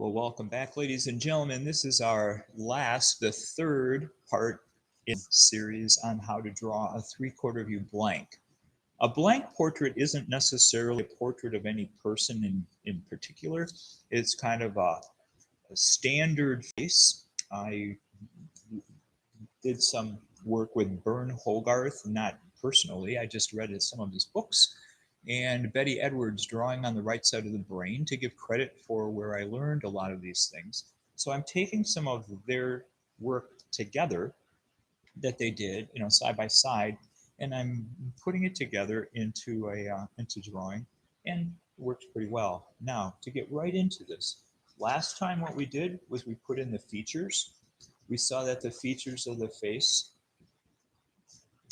Well, welcome back, ladies and gentlemen. This is the third part in series on how to draw a three-quarter view blank. A blank portrait isn't necessarily a portrait of any person in particular. It's kind of a standard face. I did some work with Bern Hogarth, not personally. I just read some of his books. And Betty Edwards drawing on the right side of the brain to give credit for where I learned a lot of these things. So I'm taking some of their work together that they did, side by side, and I'm putting it together into drawing, and it works pretty well. Now to get right into this, last time what we did was we put in the features. We saw that the features of the face,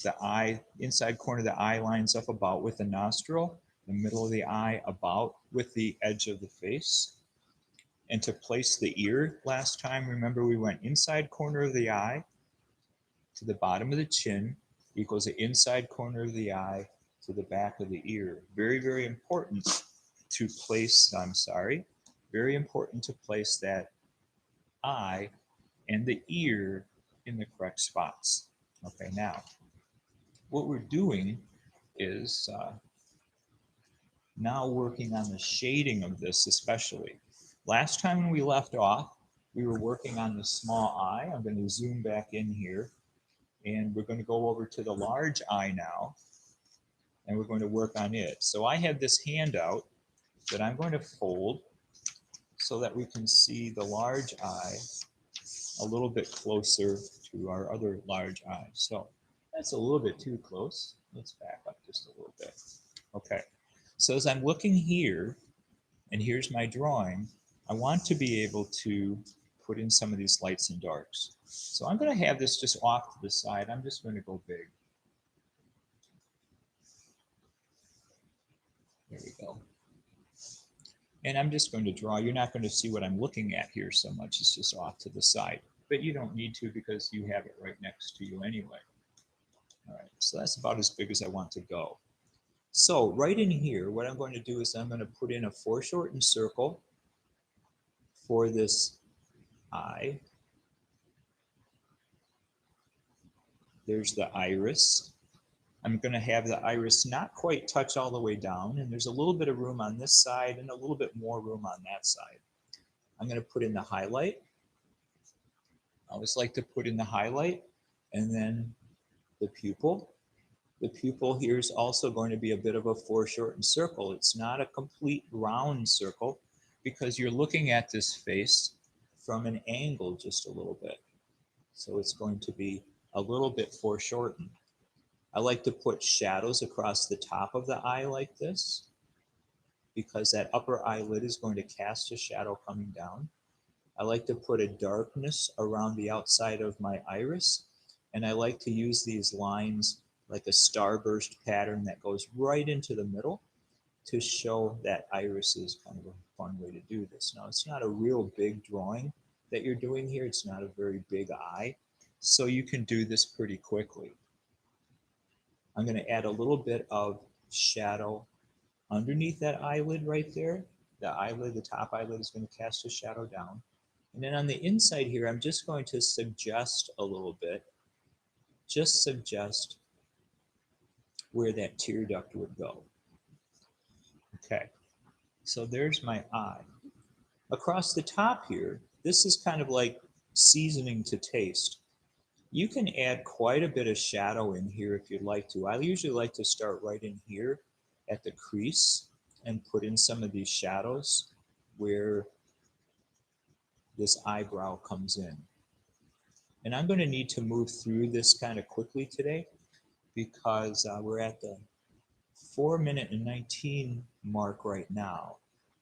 the eye, inside corner of the eye lines up about with the nostril, the middle of the eye about with the edge of the face. And to place the ear last time, remember we went inside corner of the eye to the bottom of the chin equals the inside corner of the eye to the back of the ear. Very, very important to place, very important to place that eye and the ear in the correct spots. Okay, now what we're doing is now working on the shading of this especially. Last time when we left off, we were working on the small eye. I'm going to zoom back in here, and we're going to go over to the large eye now, and we're going to work on it. So I have this handout that I'm going to fold so that we can see the large eye a little bit closer to our other large eye. So that's a little bit too close. Let's back up just a little bit. Okay, so as I'm looking here, and here's my drawing, I want to be able to put in some of these lights and darks. So I'm going to have this just off to the side. I'm just going to go big. There we go. And I'm just going to draw. You're not going to see what I'm looking at here so much. It's just off to the side. But you don't need to because you have it right next to you anyway. All right, so that's about as big as I want to go. So right in here, what I'm going to do is I'm going to put in a foreshortened circle for this eye. There's the iris. I'm going to have the iris not quite touch all the way down, and there's a little bit of room on this side and a little bit more room on that side. I'm going to put in the highlight. I always like to put in the highlight, and then the pupil. The pupil here is also going to be a bit of a foreshortened circle. It's not a complete round circle because you're looking at this face from an angle just a little bit. So it's going to be a little bit foreshortened. I like to put shadows across the top of the eye like this because that upper eyelid is going to cast a shadow coming down. I like to put a darkness around the outside of my iris, and I like to use these lines like a starburst pattern that goes right into the middle to show that iris is kind of a fun way to do this. Now, it's not a real big drawing that you're doing here. It's not a very big eye, so you can do this pretty quickly. I'm going to add a little bit of shadow underneath that eyelid right there. The eyelid, the top eyelid is going to cast a shadow down. And then on the inside here, I'm just going to suggest a little bit, just suggest where that tear duct would go. Okay, so there's my eye. Across the top here, this is kind of like seasoning to taste. You can add quite a bit of shadow in here if you'd like to. I usually like to start right in here at the crease and put in some of these shadows where this eyebrow comes in. And I'm going to need to move through this kind of quickly today because we're at the 4-minute and 19 mark right now.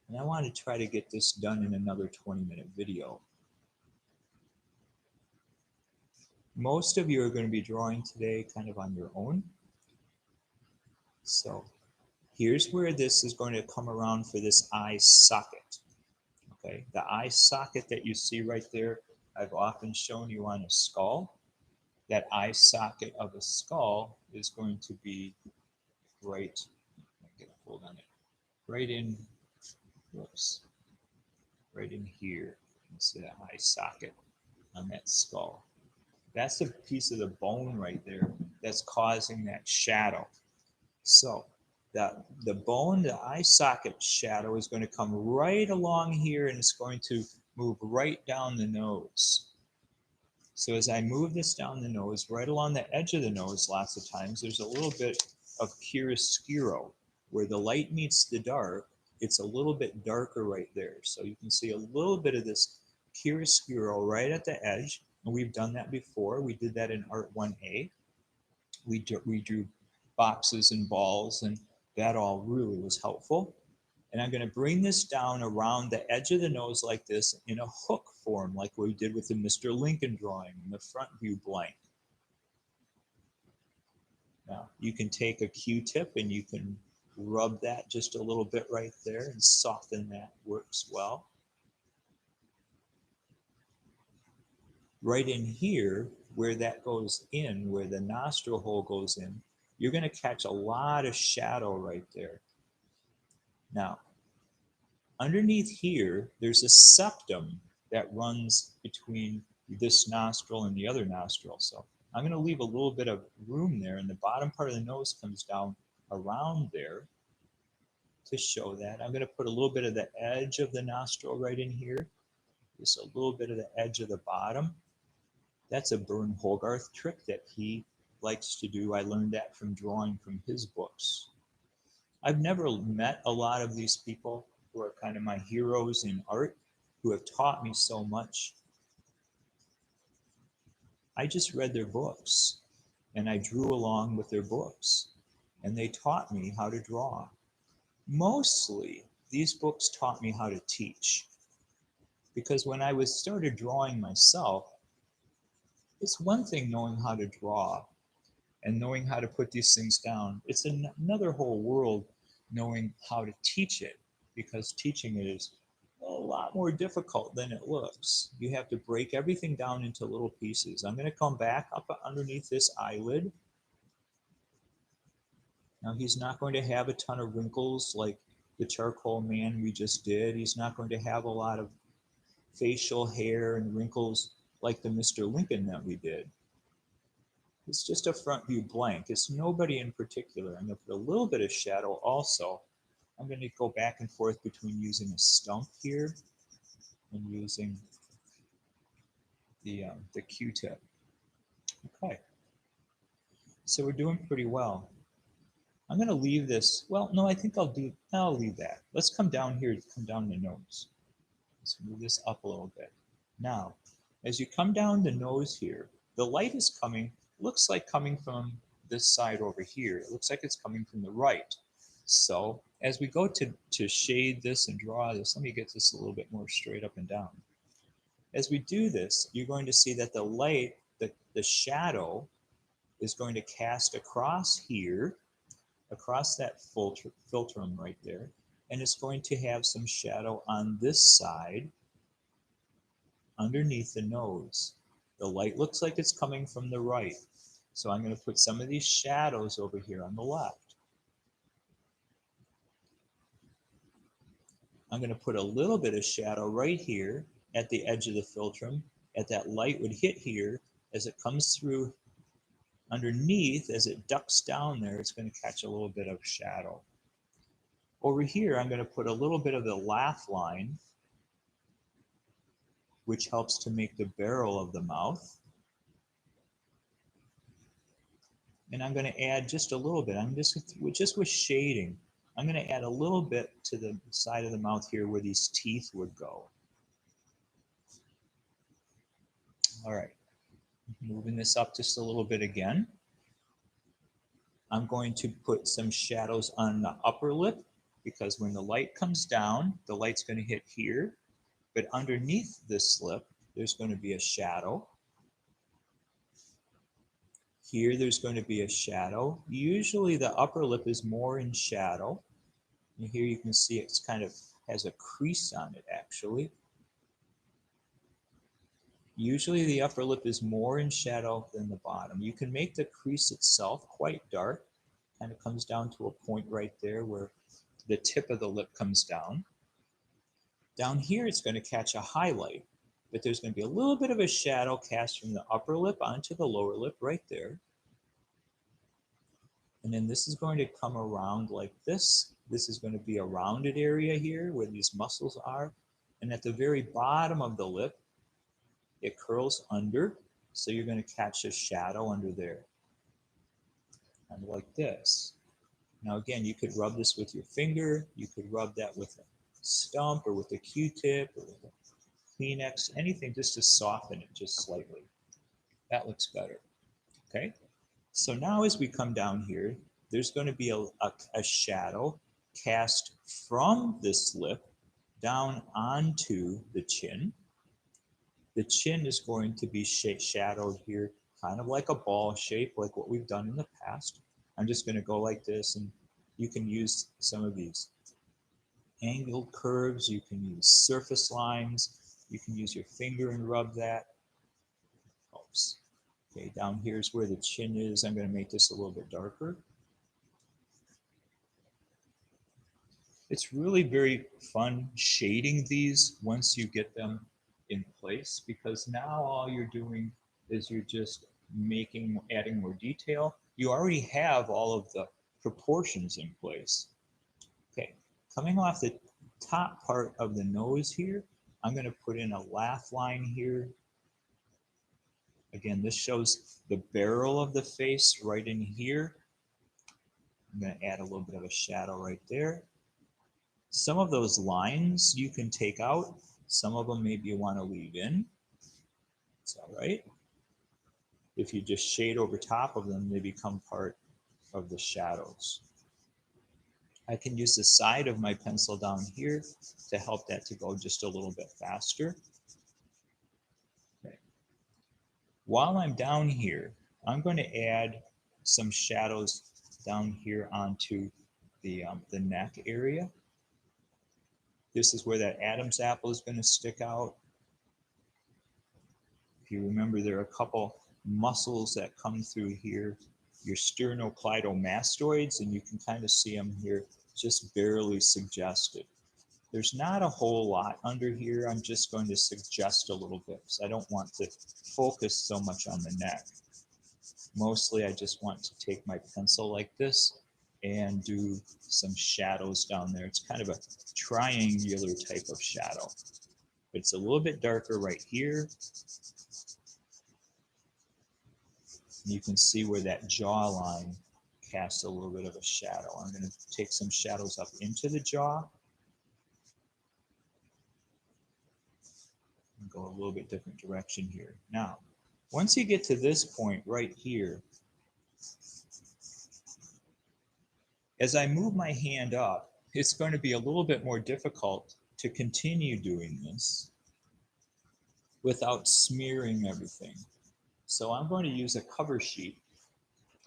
And I want to try to get this done in another 20-minute video. Most of you are going to be drawing today kind of on your own. So here's where this is going to come around for this eye socket. Okay, the eye socket that you see right there, I've often shown you on a skull. That eye socket of a skull is going to be right right in here. You see that eye socket on that skull. That's a piece of the bone right there that's causing that shadow. So the bone, the eye socket shadow is going to come right along here and it's going to move right down the nose. So as I move this down the nose, right along the edge of the nose, lots of times, there's a little bit of chiaroscuro. Where the light meets the dark, it's a little bit darker right there. So you can see a little bit of this chiaroscuro right at the edge. And we've done that before. We did that in Art 1A. We drew boxes and balls, and that all really was helpful. And I'm going to bring this down around the edge of the nose like this in a hook form, like we did with the Mr. Lincoln drawing in the front view blank. Now, you can take a Q-tip and you can rub that just a little bit right there and soften that, works well. Right in here, where that goes in, where the nostril hole goes in, you're going to catch a lot of shadow right there. Now, underneath here, there's a septum that runs between this nostril and the other nostril. So I'm going to leave a little bit of room there, and the bottom part of the nose comes down around there to show that. I'm going to put a little bit of the edge of the nostril right in here, just a little bit of the edge of the bottom. That's a Bern Hogarth trick that he likes to do. I learned that from drawing from his books. I've never met a lot of these people who are kind of my heroes in art, who have taught me so much. I just read their books and I drew along with their books, and they taught me how to draw. Mostly, these books taught me how to teach, because when I started drawing myself, it's one thing knowing how to draw and knowing how to put these things down. It's another whole world knowing how to teach it, because teaching it is a lot more difficult than it looks. You have to break everything down into little pieces. I'm going to come back up underneath this eyelid. Now, he's not going to have a ton of wrinkles like the charcoal man we just did. He's not going to have a lot of facial hair and wrinkles like the Mr. Lincoln that we did. It's just a front view blank. It's nobody in particular. I'm going to put a little bit of shadow also. I'm going to go back and forth between using a stump here and using the Q-tip. Okay, so we're doing pretty well. I'm going to leave this. Well, no, I think I'll leave that. Let's come down here, come down the nose. Let's move this up a little bit. Now, as you come down the nose here, the light is coming, looks like coming from this side over here. It looks like it's coming from the right. So as we go to shade this and draw this, let me get this a little bit more straight up and down. As we do this, you're going to see that the light, the shadow is going to cast across here, across that philtrum right there, and it's going to have some shadow on this side underneath the nose. The light looks like it's coming from the right. So I'm going to put some of these shadows over here on the left. I'm going to put a little bit of shadow right here at the edge of the philtrum, at that light would hit here. As it comes through underneath, as it ducks down there, it's going to catch a little bit of shadow. Over here, I'm going to put a little bit of the laugh line, which helps to make the barrel of the mouth. And I'm going to add just a little bit. I'm just with shading. I'm going to add a little bit to the side of the mouth here where these teeth would go. All right, moving this up just a little bit again. I'm going to put some shadows on the upper lip, because when the light comes down, the light's going to hit here. But underneath this lip, there's going to be a shadow. Here, there's going to be a shadow. Usually the upper lip is more in shadow. And here you can see it's kind of has a crease on it, actually. Usually the upper lip is more in shadow than the bottom. You can make the crease itself quite dark. Kind of comes down to a point right there where the tip of the lip comes down. Down here, it's going to catch a highlight, but there's going to be a little bit of a shadow cast from the upper lip onto the lower lip right there. And then this is going to come around like this. This is going to be a rounded area here where these muscles are. And at the very bottom of the lip, it curls under. So you're going to catch a shadow under there. And like this. Now again, you could rub this with your finger. You could rub that with a stump or with a Q-tip or with a Kleenex, anything just to soften it just slightly. That looks better. Okay. So now as we come down here, there's going to be a shadow cast from this lip down onto the chin. The chin is going to be shadowed here, kind of like a ball shape, like what we've done in the past. I'm just going to go like this, and you can use some of these angled curves. You can use surface lines. You can use your finger and rub that. Helps. Okay, down here is where the chin is. I'm going to make this a little bit darker. It's really very fun shading these once you get them in place, because now all you're doing is you're just adding more detail. You already have all of the proportions in place. Okay, coming off the top part of the nose here, I'm going to put in a laugh line here. Again, this shows the barrel of the face right in here. I'm going to add a little bit of a shadow right there. Some of those lines you can take out. Some of them maybe you want to leave in. It's all right. If you just shade over top of them, they become part of the shadows. I can use the side of my pencil down here to help that to go just a little bit faster. Okay. While I'm down here, I'm going to add some shadows down here onto the neck area. This is where that Adam's apple is going to stick out. If you remember, there are a couple muscles that come through here, your sternocleidomastoids, and you can kind of see them here just barely suggested. There's not a whole lot under here. I'm just going to suggest a little bit because I don't want to focus so much on the neck. Mostly I just want to take my pencil like this and do some shadows down there. It's kind of a triangular type of shadow. It's a little bit darker right here. You can see where that jawline casts a little bit of a shadow. I'm going to take some shadows up into the jaw and go a little bit different direction here. Now, once you get to this point right here, as I move my hand up, it's going to be a little bit more difficult to continue doing this without smearing everything. So I'm going to use a cover sheet.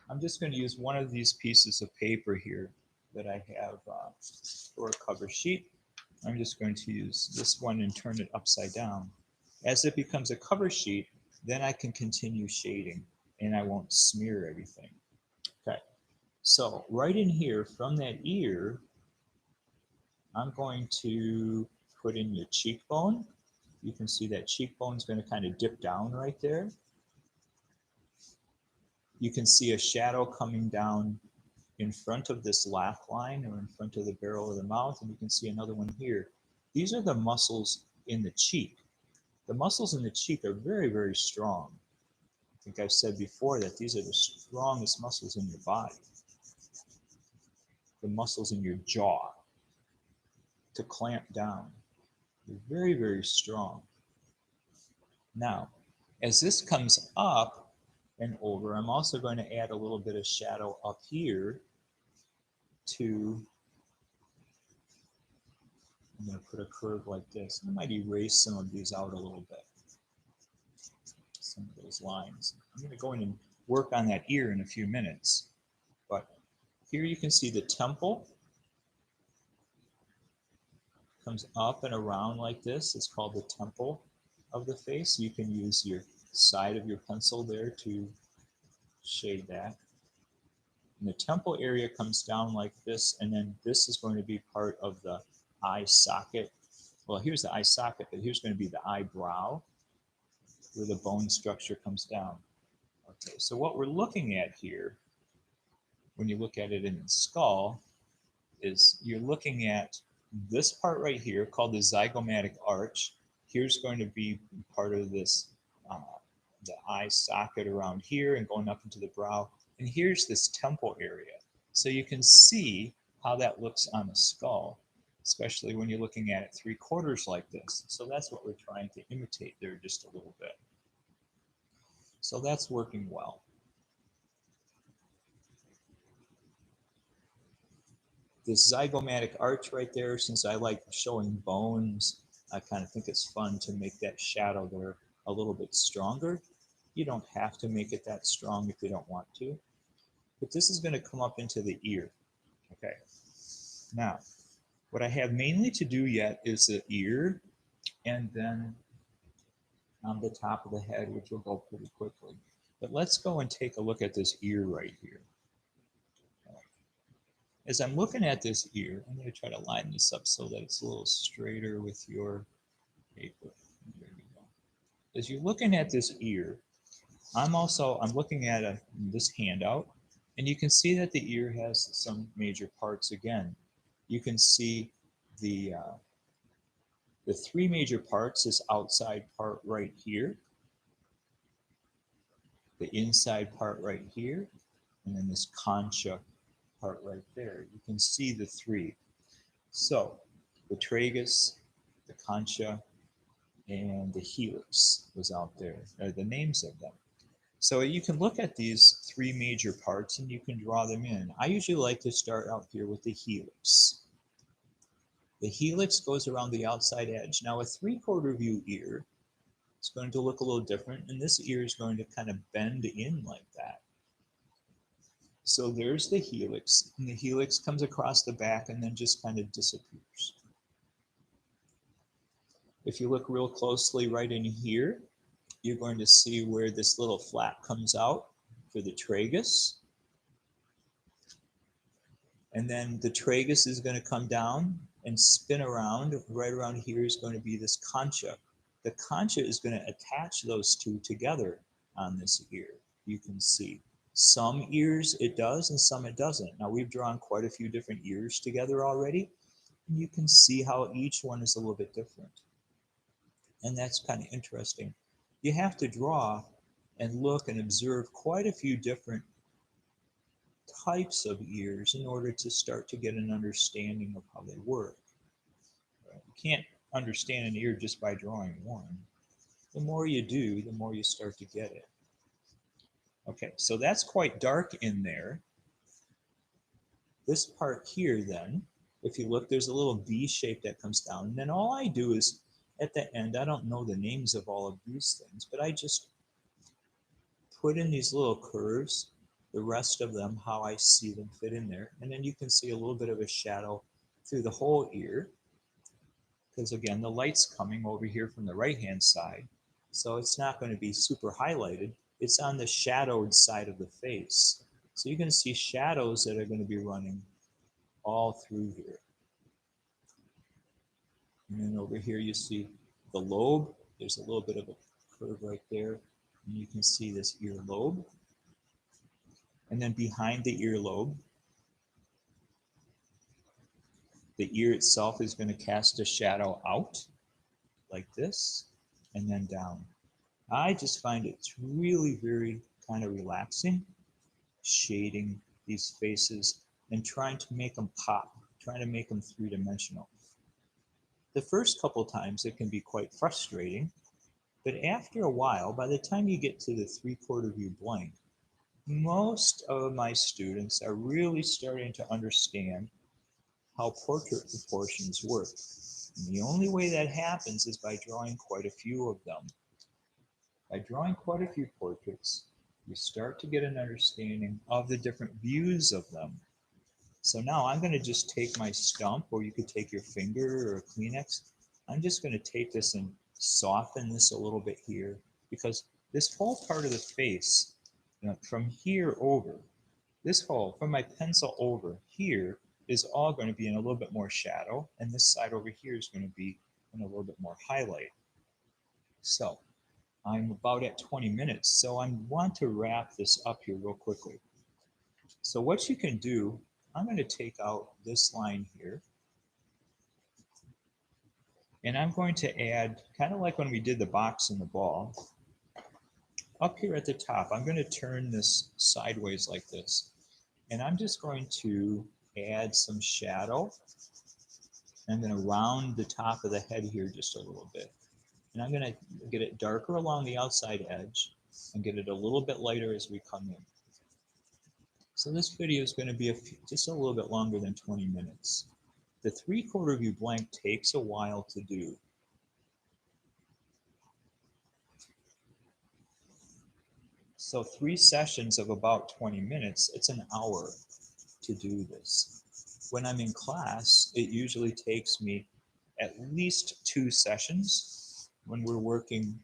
I'm just going to use one of these pieces of paper here that I have for a cover sheet. I'm just going to use this one and turn it upside down. As it becomes a cover sheet, then I can continue shading and I won't smear everything. Okay. So right in here from that ear, I'm going to put in your cheekbone. You can see that cheekbone is going to kind of dip down right there. You can see a shadow coming down in front of this laugh line or in front of the barrel of the mouth, and you can see another one here. These are the muscles in the cheek. The muscles in the cheek are very, very strong. I think I've said before that these are the strongest muscles in your body. The muscles in your jaw to clamp down. They're very, very strong. Now, as this comes up and over, I'm also going to add a little bit of shadow up here to, I'm going to put a curve like this. I might erase some of these out a little bit. Some of those lines. I'm going to go in and work on that ear in a few minutes. But here you can see the temple comes up and around like this. It's called the temple of the face. You can use your side of your pencil there to shade that. And the temple area comes down like this, and then this is going to be part of the eye socket well, here's the eye socket, but here's going to be the eyebrow where the bone structure comes down. Okay, so what we're looking at here, when you look at it in the skull, is you're looking at this part right here called the zygomatic arch. Here's going to be part of this, uh, the eye socket around here and going up into the brow. And here's this temple area. So you can see how that looks on a skull, especially when you're looking at it 3/4 like this. So that's what we're trying to imitate there just a little bit. So that's working well. This zygomatic arch right there, since I like showing bones, I kind of think it's fun to make that shadow there a little bit stronger. You don't have to make it that strong if you don't want to. But this is going to come up into the ear. Okay. Now, what I have mainly to do yet is the ear and then on the top of the head, which will go pretty quickly. But let's go and take a look at this ear right here. As I'm looking at this ear, I'm going to try to line this up so that it's a little straighter with your paper. There you go. As you're looking at this ear, I'm looking at this handout, and you can see that the ear has some major parts again. You can see the 3 major parts, this outside part right here, the inside part right here, and then this concha part right there. You can see the 3. So the tragus, the concha, and the helix was out there, are the names of them. So you can look at these 3 major parts and you can draw them in. I usually like to start out here with the helix. The helix goes around the outside edge. Now a 3/4 view ear is going to look a little different, and this ear is going to kind of bend in like that. So there's the helix, and the helix comes across the back and then just kind of disappears. If you look real closely right in here, you're going to see where this little flap comes out for the tragus. And then the tragus is going to come down and spin around. Right around here is going to be this concha. The concha is going to attach those 2 together on this ear. You can see some ears it does and some it doesn't. Now we've drawn quite a few different ears together already. And you can see how each one is a little bit different. And that's kind of interesting. You have to draw and look and observe quite a few different types of ears in order to start to get an understanding of how they work. Right? You can't understand an ear just by drawing one. The more you do, the more you start to get it. Okay, so that's quite dark in there. This part here then, if you look, there's a little V shape that comes down. And then all I do is, at the end, I don't know the names of all of these things, but I just put in these little curves, the rest of them, how I see them fit in there. And then you can see a little bit of a shadow through the whole ear, because again, the light's coming over here from the right-hand side. So it's not going to be super highlighted. It's on the shadowed side of the face. So you can see shadows that are going to be running all through here. And then over here you see the lobe. There's a little bit of a curve right there. And you can see this earlobe. And then behind the earlobe, the ear itself is going to cast a shadow out like this and then down. I just find it's really very kind of relaxing, shading these faces and trying to make them pop, trying to make them 3-dimensional. The first couple times it can be quite frustrating, but after a while, by the time you get to the 3/4 view blank, most of my students are really starting to understand how portrait proportions work. And the only way that happens is by drawing quite a few of them. By drawing quite a few portraits, you start to get an understanding of the different views of them. So now I'm going to just take my stump, or you could take your finger or a Kleenex. I'm just going to take this and soften this a little bit here, because this whole part of the face, from here over, this whole, from my pencil over here, is all going to be in a little bit more shadow, and this side over here is going to be and a little bit more highlight. So I'm about at 20 minutes, so I want to wrap this up here real quickly. So what you can do, I'm going to take out this line here, and I'm going to add, kind of like when we did the box and the ball, up here at the top, I'm going to turn this sideways like this. And I'm just going to add some shadow. I'm going to round the top of the head here just a little bit. And I'm going to get it darker along the outside edge and get it a little bit lighter as we come in. So this video is going to be just a little bit longer than 20 minutes. The 3/4 view blank takes a while to do. So 3 sessions of about 20 minutes, it's an hour to do this. When I'm in class, it usually takes me at least 2 sessions when we're working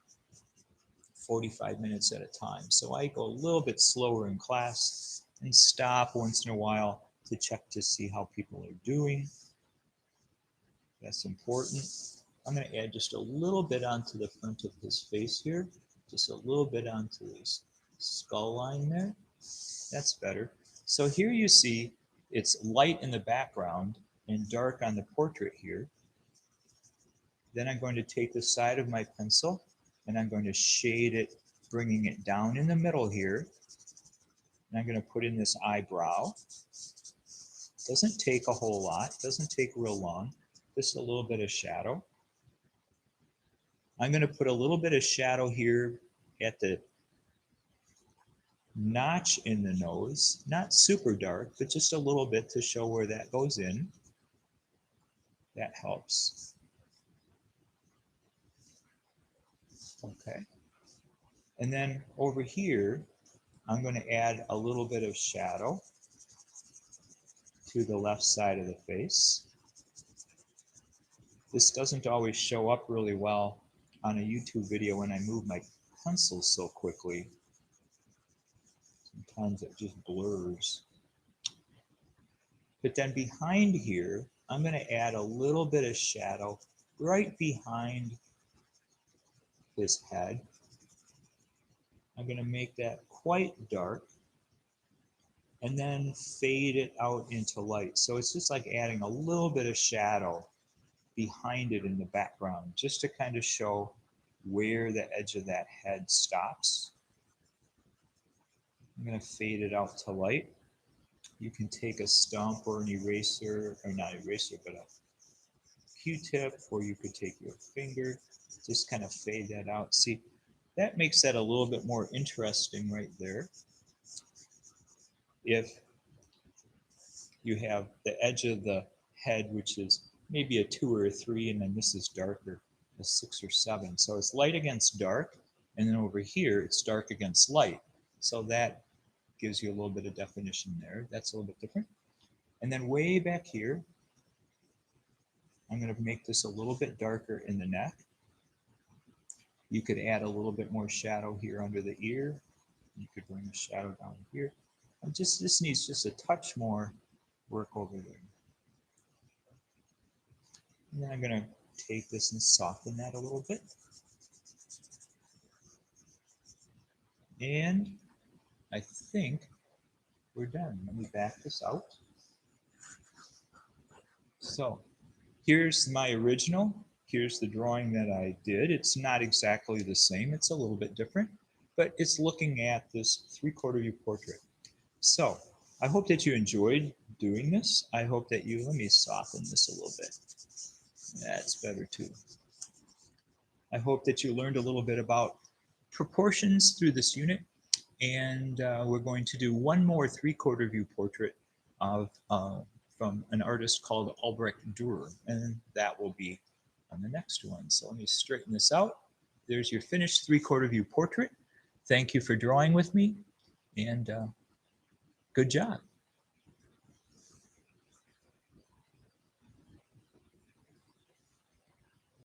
45 minutes at a time. So I go a little bit slower in class and stop once in a while to check to see how people are doing. That's important. I'm going to add just a little bit onto the front of his face here, just a little bit onto his skull line there. That's better. So here you see it's light in the background and dark on the portrait here. Then I'm going to take the side of my pencil and I'm going to shade it, bringing it down in the middle here. And I'm going to put in this eyebrow. Doesn't take a whole lot, doesn't take real long, just a little bit of shadow. I'm going to put a little bit of shadow here at the notch in the nose, not super dark, but just a little bit to show where that goes in. That helps. Okay. And then over here, I'm going to add a little bit of shadow to the left side of the face. This doesn't always show up really well on a YouTube video when I move my pencil so quickly. Sometimes it just blurs. But then behind here, I'm going to add a little bit of shadow right behind his head. I'm going to make that quite dark and then fade it out into light. So it's just like adding a little bit of shadow behind it in the background, just to kind of show where the edge of that head stops. I'm going to fade it out to light. You can take a stump or an eraser, or not eraser, but a Q-tip, or you could take your finger, just kind of fade that out. See, that makes that a little bit more interesting right there. If you have the edge of the head, which is maybe a 2 or a 3, and then this is darker, a 6 or 7. So it's light against dark, and then over here it's dark against light. So that gives you a little bit of definition there. That's a little bit different. And then way back here, I'm going to make this a little bit darker in the neck. You could add a little bit more shadow here under the ear. You could bring the shadow down here. And this needs just a touch more work over there. And then I'm going to take this and soften that a little bit. And I think we're done. Let me back this out. So here's my original. Here's the drawing that I did. It's not exactly the same. It's a little bit different, but it's looking at this 3/4 view portrait. So I hope that you enjoyed doing this. I hope that you, let me soften this a little bit. That's better too. I hope that you learned a little bit about proportions through this unit. And we're going to do one more 3/4 view portrait of from an artist called Albrecht Dürer, and that will be on the next one. So let me straighten this out. There's your finished 3/4 view portrait. Thank you for drawing with me, and good job.